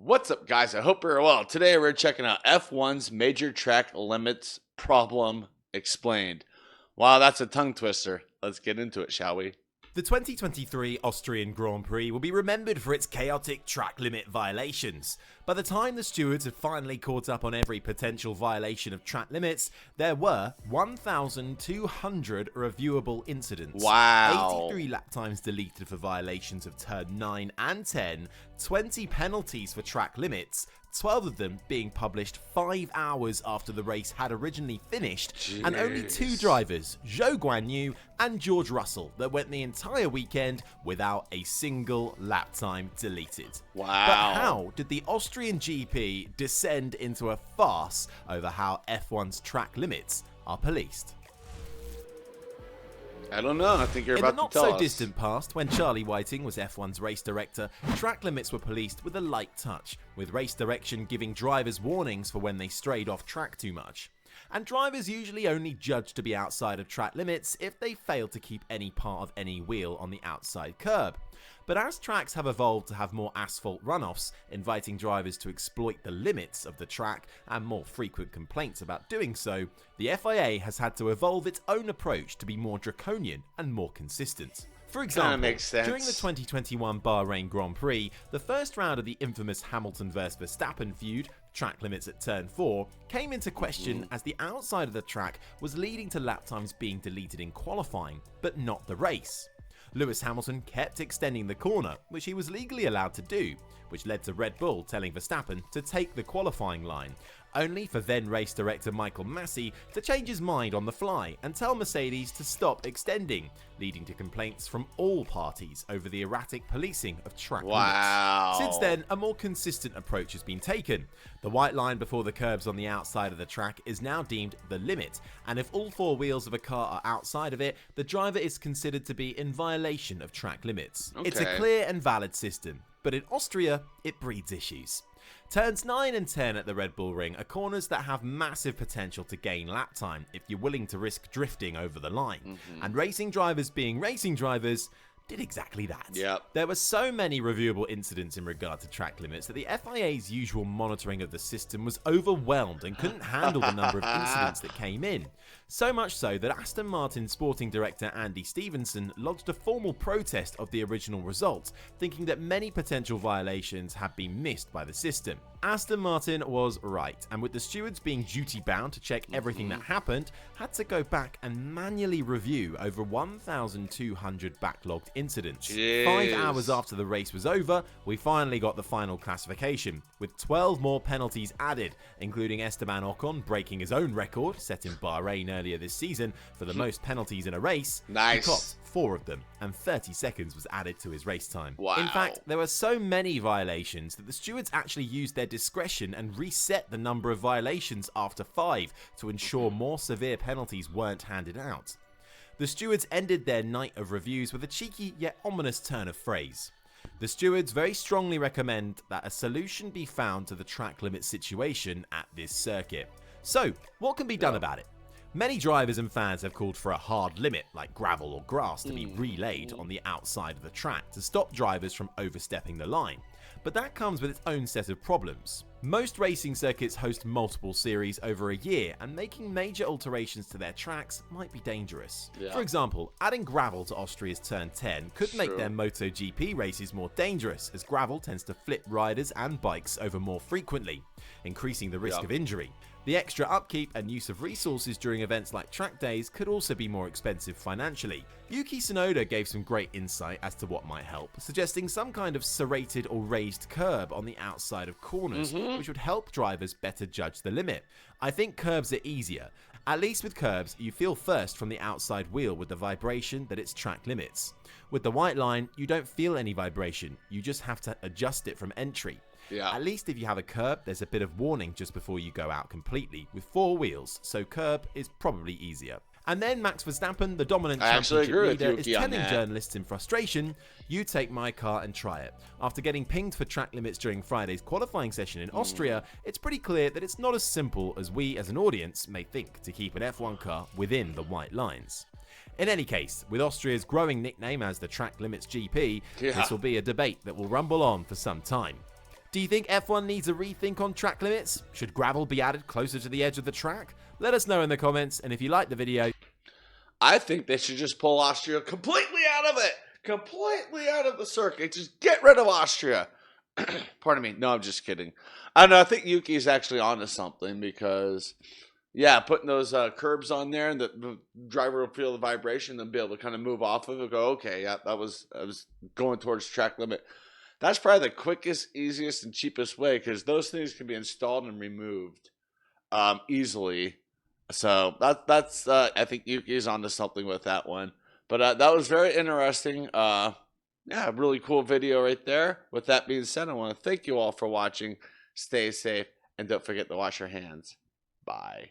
What's up, guys? I hope you're well. Today we're checking out F1's major track limits problem explained. Wow, that's a tongue twister. Let's get into it, shall we? The 2023 Austrian Grand Prix will be remembered for its chaotic track limit violations. By the time the stewards had finally caught up on every potential violation of track limits, there were 1,200 reviewable incidents. Wow. 83 lap times deleted for violations of turn 9 and 10, 20 penalties for track limits, 12 of them being published 5 hours after the race had originally finished, and only 2 drivers, Zhou Guanyu and George Russell, that went the entire weekend without a single lap time deleted. Wow. But how did the Austrian GP descend into a farce over how F1's track limits are policed? I don't know. I think you're In the about to tell us. not-so-distant past, when Charlie Whiting was F1's race director, track limits were policed with a light touch, with race direction giving drivers warnings for when they strayed off track too much. And drivers usually only judged to be outside of track limits if they failed to keep any part of any wheel on the outside curb. But as tracks have evolved to have more asphalt runoffs, inviting drivers to exploit the limits of the track, and more frequent complaints about doing so, the FIA has had to evolve its own approach to be more draconian and more consistent. For example, makes sense. during the 2021 Bahrain Grand Prix, the first round of the infamous Hamilton vs Verstappen feud, track limits at turn 4, came into question as the outside of the track was leading to lap times being deleted in qualifying, but not the race. Lewis Hamilton kept extending the corner, which he was legally allowed to do, which led to Red Bull telling Verstappen to take the qualifying line, only for then race director Michael Massey to change his mind on the fly and tell Mercedes to stop extending, leading to complaints from all parties over the erratic policing of track limits. Since then, a more consistent approach has been taken. The white line before the curbs on the outside of the track is now deemed the limit, and if all 4 wheels of a car are outside of it, the driver is considered to be in violation of track limits. It's a clear and valid system, but in Austria, it breeds issues. Turns 9 and 10 at the Red Bull Ring are corners that have massive potential to gain lap time if you're willing to risk drifting over the line. And racing drivers being racing drivers did exactly that. There were so many reviewable incidents in regard to track limits that the FIA's usual monitoring of the system was overwhelmed and couldn't handle the number of incidents that came in. So much so that Aston Martin sporting director Andy Stevenson lodged a formal protest of the original result, thinking that many potential violations had been missed by the system. Aston Martin was right, and with the stewards being duty-bound to check everything that happened, had to go back and manually review over 1,200 backlogged incidents. 5 hours after the race was over, we finally got the final classification, with 12 more penalties added, including Esteban Ocon breaking his own record set in Bahrain earlier this season for the most penalties in a race. He copped 4 of them, and 30 seconds was added to his race time. In fact, there were so many violations that the stewards actually used their discretion and reset the number of violations after 5 to ensure more severe penalties weren't handed out. The stewards ended their night of reviews with a cheeky yet ominous turn of phrase. The stewards very strongly recommend that a solution be found to the track limit situation at this circuit. So, what can be done about it? Many drivers and fans have called for a hard limit, like gravel or grass, to be relayed on the outside of the track to stop drivers from overstepping the line. But that comes with its own set of problems. Most racing circuits host multiple series over a year, and making major alterations to their tracks might be dangerous. For example, adding gravel to Austria's Turn 10 could make their MotoGP races more dangerous, as gravel tends to flip riders and bikes over more frequently, increasing the risk of injury. The extra upkeep and use of resources during events like track days could also be more expensive financially. Yuki Tsunoda gave some great insight as to what might help, suggesting some kind of serrated or raised curb on the outside of corners, which would help drivers better judge the limit. I think curbs are easier. At least with curbs, you feel first from the outside wheel with the vibration that it's track limits. With the white line, you don't feel any vibration, you just have to adjust it from entry. At least if you have a curb, there's a bit of warning just before you go out completely, with 4 wheels, so curb is probably easier. And then Max Verstappen, the dominant championship leader, is telling journalists in frustration, "You take my car and try it." After getting pinged for track limits during Friday's qualifying session in Austria, it's pretty clear that it's not as simple as we as an audience may think to keep an F1 car within the white lines. In any case, with Austria's growing nickname as the Track Limits GP, this will be a debate that will rumble on for some time. Do you think F1 needs a rethink on track limits? Should gravel be added closer to the edge of the track? Let us know in the comments, and if you like the video, I think they should just pull Austria completely out of it. Completely out of the circuit. Just get rid of Austria. Pardon me. No, I'm just kidding. I don't know. I think Yuki's actually onto something because, yeah, putting those curbs on there and the driver will feel the vibration and be able to kind of move off of it and go, okay, yeah, I was going towards track limit. That's probably the quickest, easiest, and cheapest way because those things can be installed and removed easily. So that's I think Yuki's onto something with that one. But that was very interesting. Yeah, really cool video right there. With that being said, I want to thank you all for watching. Stay safe and don't forget to wash your hands. Bye.